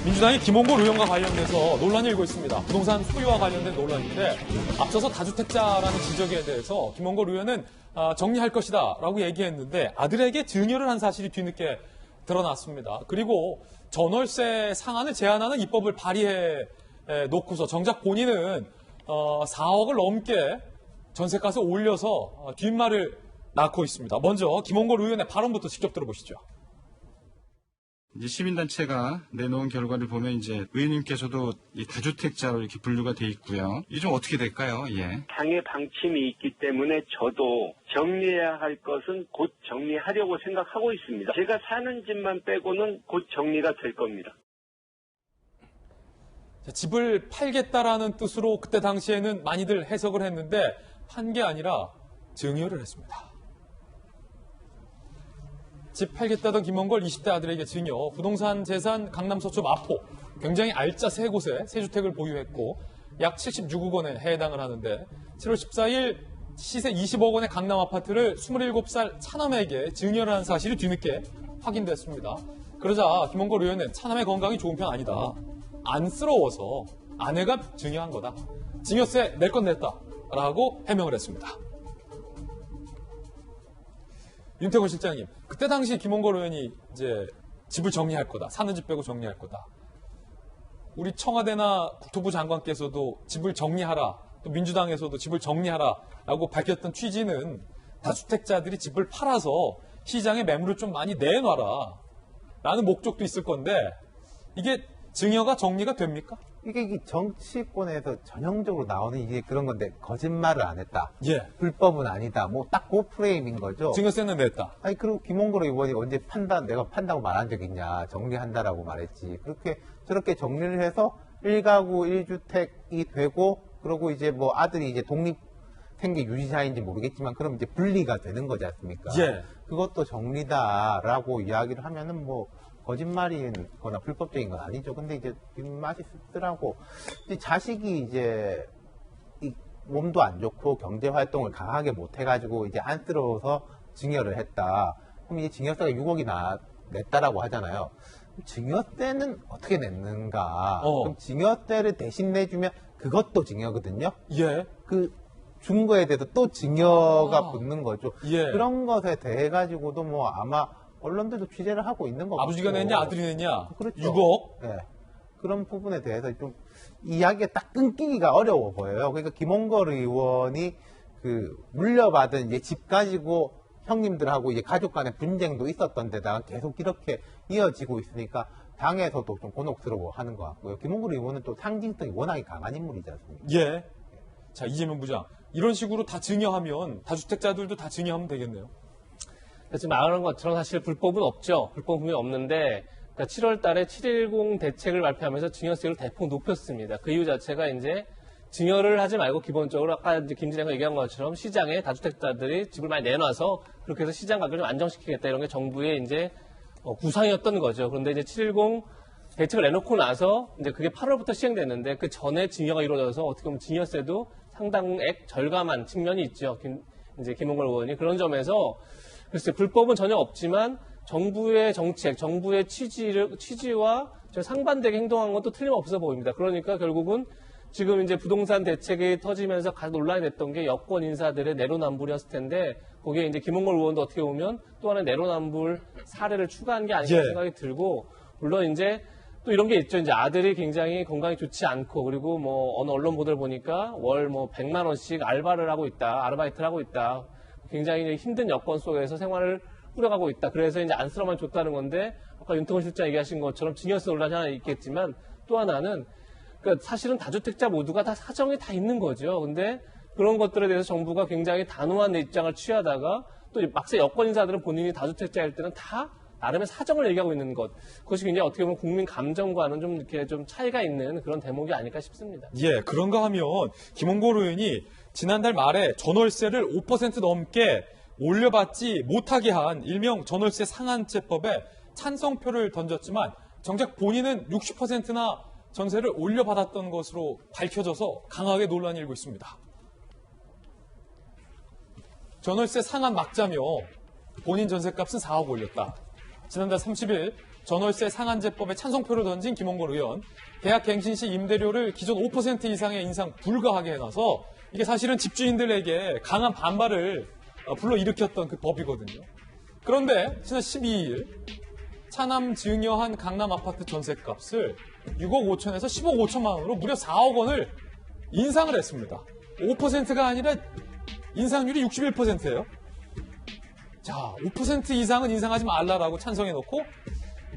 민주당이 김홍걸 의원과 관련돼서 논란이 일고 있습니다. 부동산 소유와 관련된 논란인데 앞서서 다주택자라는 지적에 대해서 김홍걸 의원은 정리할 것이다 라고 얘기했는데 아들에게 증여를 한 사실이 뒤늦게 드러났습니다. 그리고 전월세 상한을 제한하는 입법을 발의해 놓고서 정작 본인은 4억을 넘게 전세가서 올려서 뒷말을 낳고 있습니다. 먼저 김홍걸 의원의 발언부터 직접 들어보시죠. 이제 시민단체가 내놓은 결과를 보면 이제 의원님께서도 이 다주택자로 이렇게 분류가 돼 있고요. 이게 좀 어떻게 될까요? 예. 당의 방침이 있기 때문에 저도 정리해야 할 것은 곧 정리하려고 생각하고 있습니다. 제가 사는 집만 빼고는 곧 정리가 될 겁니다. 집을 팔겠다라는 뜻으로 그때 당시에는 많이들 해석을 했는데 판 게 아니라 증여를 했습니다. 집 팔겠다던 김홍걸 20대 아들에게 증여, 부동산 재산 강남 서초 마포, 굉장히 알짜 세 곳에 세 주택을 보유했고 약 76억 원에 해당을 하는데 7월 14일 시세 20억 원의 강남 아파트를 27살 차남에게 증여를 한 사실이 뒤늦게 확인됐습니다. 그러자 김홍걸 의원은 차남의 건강이 좋은 편 아니다. 안쓰러워서 아내가 증여한 거다. 증여세 낼 건 냈다. 라고 해명을 했습니다. 윤태곤 실장님, 그때 당시 김홍걸 의원이 이제 집을 정리할 거다. 사는 집 빼고 정리할 거다. 우리 청와대나 국토부 장관께서도 집을 정리하라. 또 민주당에서도 집을 정리하라. 라고 밝혔던 취지는 다주택자들이 집을 팔아서 시장에 매물을 좀 많이 내놔라. 라는 목적도 있을 건데 이게 증여가 정리가 됩니까? 이게 정치권에서 전형적으로 나오는 이게 그런 건데 거짓말을 안 했다. 예. 불법은 아니다. 뭐 딱 그 프레임인 거죠. 증여세는 냈다. 아니 그리고 김홍걸 의원이 언제 내가 판다고 말한 적 있냐. 정리한다라고 말했지. 그렇게 저렇게 정리를 해서 1가구 1주택이 되고 그러고 이제 뭐 아들이 이제 독립 생계 유지자인지 모르겠지만 그럼 이제 분리가 되는 거지 않습니까? 예. 그것도 정리다라고 이야기를 하면은 뭐 거짓말인 거나 불법적인 건 아니죠. 근데 이제 입맛이 씁쓸하고 자식이 이제 몸도 안 좋고 경제 활동을 강하게 못 해가지고 이제 안쓰러워서 증여를 했다. 그럼 이제 증여세가 6억이 냈다라고 하잖아요. 증여세는 어떻게 냈는가? 그럼 증여세를 대신 내주면 그것도 증여거든요. 예. 준 거에 대해서 또 증여가 붙는 거죠. 예. 그런 것에 대해 가지고도 뭐 아마 언론들도 취재를 하고 있는 거고. 아버지가 냈냐, 아들이 냈냐? 그렇죠. 6억? 네. 그런 부분에 대해서 좀 이야기가 딱 끊기기가 어려워 보여요. 그러니까 김홍걸 의원이 물려받은 이제 집 가지고 형님들하고 이제 가족 간의 분쟁도 있었던 데다가 계속 이렇게 이어지고 있으니까 당에서도 좀 곤혹스러워 하는 것 같고요. 김홍걸 의원은 또 상징성이 워낙에 강한 인물이지 않습니까? 예. 자, 이재명 부장. 이런 식으로 다 증여하면 다주택자들도 다 증여하면 되겠네요. 지금 말하는 것처럼 사실 불법은 없죠. 불법은 분명히 없는데 그러니까 7월 달에 7.10 대책을 발표하면서 증여세를 대폭 높였습니다. 그 이유 자체가 이제 증여를 하지 말고 기본적으로 아까 이제 김진애가 얘기한 것처럼 시장에 다주택자들이 집을 많이 내놔서 그렇게 해서 시장 가격을 좀 안정시키겠다 이런 게 정부의 이제 구상이었던 거죠. 그런데 이제 7.10 대책을 내놓고 나서 이제 그게 8월부터 시행됐는데 그 전에 증여가 이루어져서 어떻게 보면 증여세도 상당액 절감한 측면이 있죠. 김홍걸 의원이 그런 점에서 글쎄 불법은 전혀 없지만 정부의 정책, 정부의 취지와 상반되게 행동한 것도 틀림없어 보입니다. 그러니까 결국은 지금 이제 부동산 대책이 터지면서 가장 논란이 됐던 게 여권 인사들의 내로남불이었을 텐데 거기에 이제 김홍걸 의원도 어떻게 보면 또 하나의 내로남불 사례를 추가한 게 아닌가 생각이 들고 물론 이제 또 이런 게 있죠. 이제 아들이 굉장히 건강이 좋지 않고 그리고 뭐 어느 언론 보도를 보니까 월 뭐 100만 원씩 알바를 하고 있다, 아르바이트를 하고 있다. 굉장히 힘든 여건 속에서 생활을 꾸려가고 있다. 그래서 이제 안쓰러움만 줬다는 건데 아까 윤태곤 실장 얘기하신 것처럼 증여세 논란이 하나 있겠지만 또 하나는 그러니까 사실은 다주택자 모두가 다 사정이 다 있는 거죠. 근데 그런 것들에 대해서 정부가 굉장히 단호한 입장을 취하다가 또 막상 여권 인사들은 본인이 다주택자일 때는 다 나름의 사정을 얘기하고 있는 것. 그것이 굉장히 어떻게 보면 국민 감정과는 좀 이렇게 좀 차이가 있는 그런 대목이 아닐까 싶습니다. 예, 그런가 하면 김홍걸 의원이 지난달 말에 전월세를 5% 넘게 올려받지 못하게 한 일명 전월세 상한제법에 찬성표를 던졌지만 정작 본인은 60%나 전세를 올려받았던 것으로 밝혀져서 강하게 논란이 일고 있습니다. 전월세 상한 막자며 본인 전세값은 4억 올렸다. 지난달 30일 전월세 상한제법에 찬성표를 던진 김홍걸 의원, 계약갱신 시 임대료를 기존 5% 이상의 인상 불가하게 해놔서 이게 사실은 집주인들에게 강한 반발을 불러일으켰던 그 법이거든요. 그런데 지난 12일 차남 증여한 강남 아파트 전셋값을 6억 5천에서 10억 5천만 원으로 무려 4억 원을 인상을 했습니다. 5%가 아니라 인상률이 61%예요. 자, 5% 이상은 인상하지 말라라고 찬성해놓고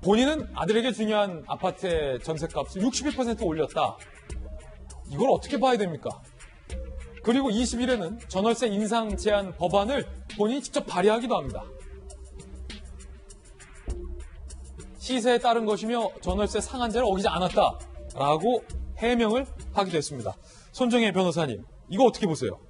본인은 아들에게 중요한 아파트의 전셋값을 61% 올렸다. 이걸 어떻게 봐야 됩니까? 그리고 20일에는 전월세 인상 제한 법안을 본인이 직접 발의하기도 합니다. 시세에 따른 것이며 전월세 상한제를 어기지 않았다라고 해명을 하기도 했습니다. 손정혜 변호사님, 이거 어떻게 보세요?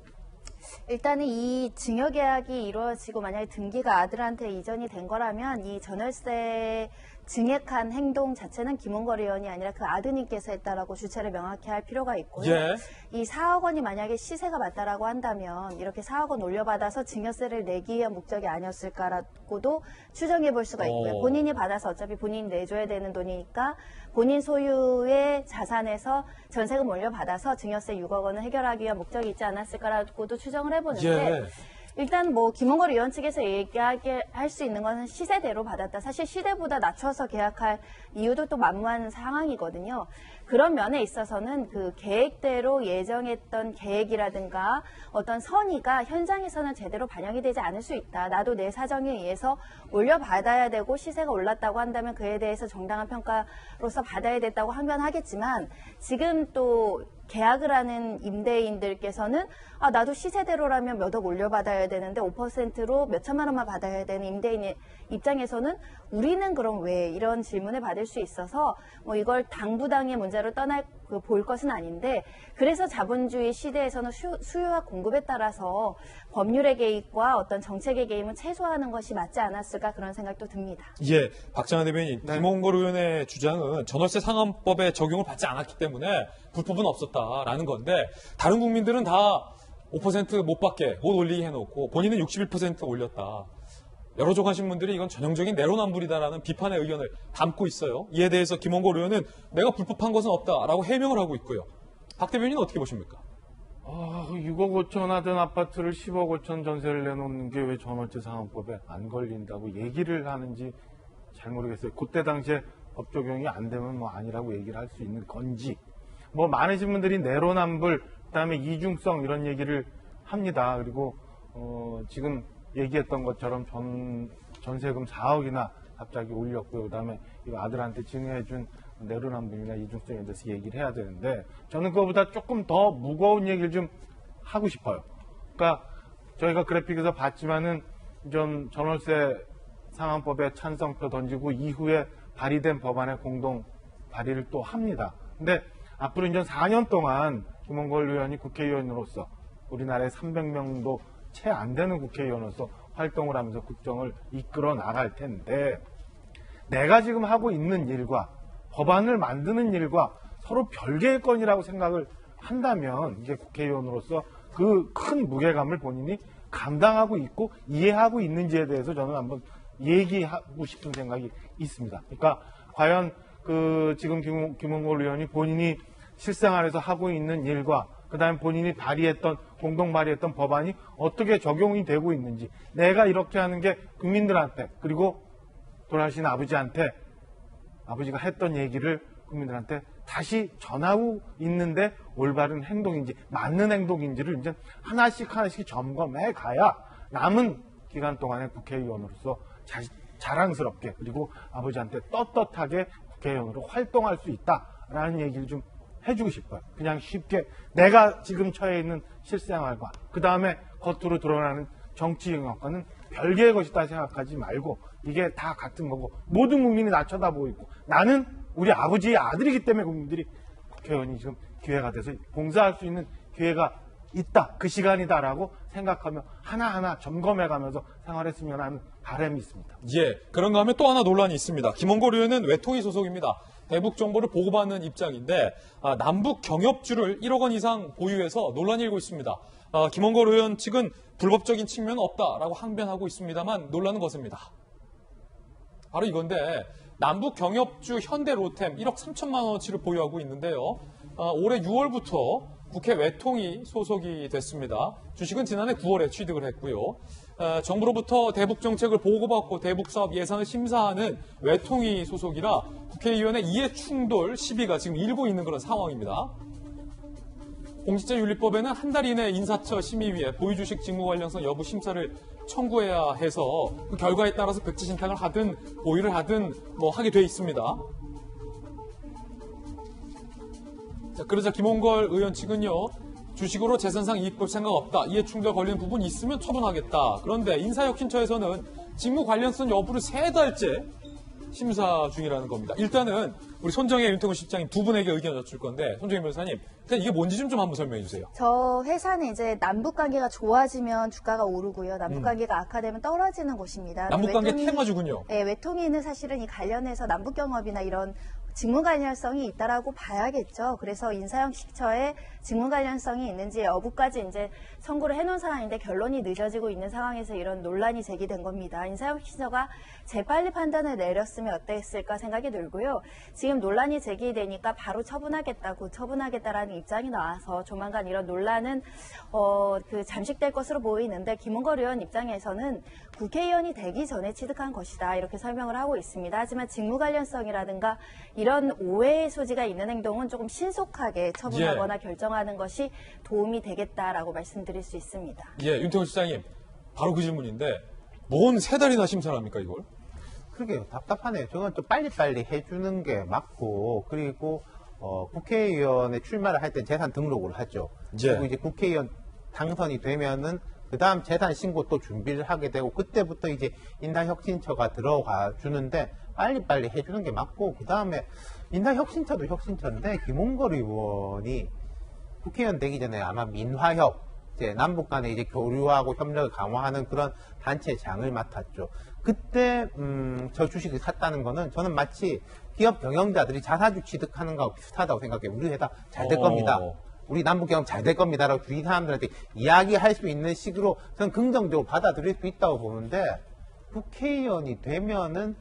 일단은 이 증여 계약이 이루어지고 만약에 등기가 아들한테 이전이 된 거라면 이 전월세 증액한 행동 자체는 김홍걸 의원이 아니라 그 아드님께서 했다라고 주체를 명확히 할 필요가 있고요. 예. 이 4억 원이 만약에 시세가 맞다라고 한다면 이렇게 4억 원 올려받아서 증여세를 내기 위한 목적이 아니었을까라고도 추정해 볼 수가 있고요. 본인이 받아서 어차피 본인이 내줘야 되는 돈이니까 본인 소유의 자산에서 전세금 올려받아서 증여세 6억 원을 해결하기 위한 목적이 있지 않았을까라고도 추정을 해보는데 예. 일단 뭐 김홍걸 의원 측에서 얘기하게 할 수 있는 것은 시세대로 받았다. 사실 시대보다 낮춰서 계약할 이유도 또 만무한 상황이거든요. 그런 면에 있어서는 그 계획대로 예정했던 계획이라든가 어떤 선의가 현장에서는 제대로 반영이 되지 않을 수 있다. 나도 내 사정에 의해서 올려받아야 되고 시세가 올랐다고 한다면 그에 대해서 정당한 평가로서 받아야 됐다고 항변하겠지만 지금 또 계약을 하는 임대인들께서는 아 나도 시세대로라면 몇 억 올려받아야 되는데 5%로 몇 천만 원만 받아야 되는 임대인의 입장에서는 우리는 그럼 왜 이런 질문을 받을 수 있어서 뭐 이걸 당부당의 문제로 볼 것은 아닌데 그래서 자본주의 시대에서는 수요와 공급에 따라서 법률의 개입과 어떤 정책의 개입은 최소화하는 것이 맞지 않았을까 그런 생각도 듭니다. 예, 박장한 대변인, 김홍걸 의원의 주장은 전월세 상한법의 적용을 받지 않았기 때문에 불법은 없었다라는 건데 다른 국민들은 다 5% 못 받게 못 올리게 해놓고 본인은 61% 올렸다. 여러 조간신문들이 이건 전형적인 내로남불이다라는 비판의 의견을 담고 있어요. 이에 대해서 김홍걸 의원은 내가 불법한 것은 없다라고 해명을 하고 있고요. 박 대변인은 어떻게 보십니까? 6억 5천 하던 아파트를 10억 5천 전세를 내놓는 게 왜 전월세 상한법에 안 걸린다고 얘기를 하는지 잘 모르겠어요. 그때 당시에 법 적용이 안 되면 뭐 아니라고 얘기를 할 수 있는 건지. 뭐 많으신 분들이 내로남불, 그다음에 이중성 이런 얘기를 합니다. 그리고 지금 얘기했던 것처럼 전세금 4억이나 갑자기 올렸고요. 그다음에 이거 아들한테 증여해준 내로남불이나 이중성에 대해서 얘기를 해야 되는데 저는 그거보다 조금 더 무거운 얘기를 좀 하고 싶어요. 그러니까 저희가 그래픽에서 봤지만은 전월세 상한법에 찬성표 던지고 이후에 발의된 법안에 공동 발의를 또 합니다. 근데 앞으로 이제 4년 동안 김홍걸 의원이 국회의원으로서 우리나라에 300명도 채 안 되는 국회의원으로서 활동을 하면서 국정을 이끌어 나갈 텐데 내가 지금 하고 있는 일과 법안을 만드는 일과 서로 별개의 건이라고 생각을 한다면 이게 국회의원으로서 그 큰 무게감을 본인이 감당하고 있고 이해하고 있는지에 대해서 저는 한번 얘기하고 싶은 생각이 있습니다. 그러니까 과연 지금 김홍걸 의원이 본인이 실생활에서 하고 있는 일과 그다음에 본인이 공동 발의했던 법안이 어떻게 적용이 되고 있는지 내가 이렇게 하는 게 국민들한테 그리고 돌아가신 아버지한테 아버지가 했던 얘기를 국민들한테 다시 전하고 있는데 올바른 행동인지 맞는 행동인지를 이제 하나씩 점검해 가야 남은 기간 동안에 국회의원으로서 자랑스럽게 그리고 아버지한테 떳떳하게 국회의원으로 활동할 수 있다라는 얘기를 좀 해주고 싶어요. 그냥 쉽게 내가 지금 처해 있는 실생활과 그 다음에 겉으로 드러나는 정치 영역과는 별개의 것이다 생각하지 말고 이게 다 같은 거고 모든 국민이 나 쳐다보고 있고 나는 우리 아버지의 아들이기 때문에 국민들이 국회의원이 지금 기회가 돼서 봉사할 수 있는 기회가 있다. 그 시간이다라고 생각하며 하나하나 점검해가면서 생활했으면 하는 바람이 있습니다. 예, 그런가 하면 또 하나 논란이 있습니다. 김홍걸 의원은 외통위 소속입니다. 대북 정보를 보고받는 입장인데 남북 경협주를 1억 원 이상 보유해서 논란이 일고 있습니다. 김홍걸 의원 측은 불법적인 측면은 없다라고 항변하고 있습니다만 논란은 거셉니다. 바로 이건데 남북 경협주 현대로템 1억 3천만 원어치를 보유하고 있는데요. 올해 6월부터 국회 외통위 소속이 됐습니다. 주식은 지난해 9월에 취득을 했고요. 정부로부터 대북 정책을 보고받고 대북 사업 예산을 심사하는 외통위 소속이라 국회의원의 이해 충돌 시비가 지금 일고 있는 그런 상황입니다. 공직자윤리법에는 한 달 이내 인사처 심의위에 보유주식 직무 관련성 여부 심사를 청구해야 해서 그 결과에 따라서 백지 신탁을 하든 보유를 하든 뭐 하게 돼 있습니다. 자, 그러자 김홍걸 의원 측은요. 주식으로 재산상 이익 볼 생각 없다. 이해 충돌 걸리는 부분이 있으면 처분하겠다. 그런데 인사혁신처에서는 직무 관련성 여부를 3달째 심사 중이라는 겁니다. 일단은 우리 손정혜 윤태곤 실장님 두 분에게 의견 여쭐 건데 손정혜 변호사님 일단 이게 뭔지 좀 한번 설명해 주세요. 저 회사는 이제 남북 관계가 좋아지면 주가가 오르고요. 남북 관계가 악화되면 떨어지는 곳입니다. 남북 관계 외통위- 테마주군요. 네, 외통위는 사실은 이 관련해서 남북 경협이나 이런 직무 관련성이 있다라고 봐야겠죠. 그래서 인사혁신처에 직무 관련성이 있는지 여부까지 이제 청구를 해놓은 상황인데 결론이 늦어지고 있는 상황에서 이런 논란이 제기된 겁니다. 인사혁신처가 재빨리 판단을 내렸으면 어땠을까 생각이 들고요. 지금 논란이 제기되니까 바로 처분하겠다라는 입장이 나와서 조만간 이런 논란은 잠식될 것으로 보이는데 김홍걸 의원 입장에서는 국회의원이 되기 전에 취득한 것이다 이렇게 설명을 하고 있습니다. 하지만 직무 관련성이라든가 이런 오해의 소지가 있는 행동은 조금 신속하게 처분하거나 결정하는 것이 도움이 되겠다라고 말씀드릴 수 있습니다. 예, 윤태곤 실장님 바로 그 질문인데 뭔 3달이나 심사를 합니까 이걸? 그러게요. 답답하네요. 저건 좀 빨리빨리 해주는 게 맞고, 그리고, 국회의원에 출마를 할 때 재산 등록을 하죠. 예. 그리고 이제 국회의원 당선이 되면은, 그 다음 재산 신고 또 준비를 하게 되고, 그때부터 이제 인사혁신처가 들어가 주는데, 빨리빨리 해주는 게 맞고, 그 다음에 인사혁신처도 혁신처인데, 김홍걸 의원이 국회의원 되기 전에 아마 민화협, 이제 남북 간에 이제 교류하고 협력을 강화하는 그런 단체장을 맡았죠. 그때 저 주식을 샀다는 거는 저는 마치 기업 경영자들이 자사주 취득하는 거하고 비슷하다고 생각해요. 우리 회사 잘 될 겁니다. 우리 남북 경협 잘 될 겁니다라고 주위 사람들한테 이야기할 수 있는 식으로 저는 긍정적으로 받아들일 수 있다고 보는데 국회의원이 되면은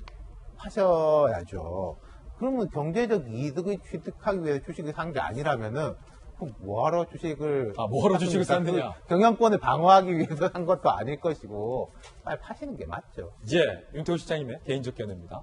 하셔야죠. 그러면 경제적 이득을 취득하기 위해서 주식을 산 게 아니라면은 그럼 뭐하러 주식을 뭐하러 주식을 샀느냐? 경영권을 방어하기 위해서 산 것도 아닐 것이고 빨리 파시는 게 맞죠. 예, 윤태곤 실장님의 개인적 견해입니다.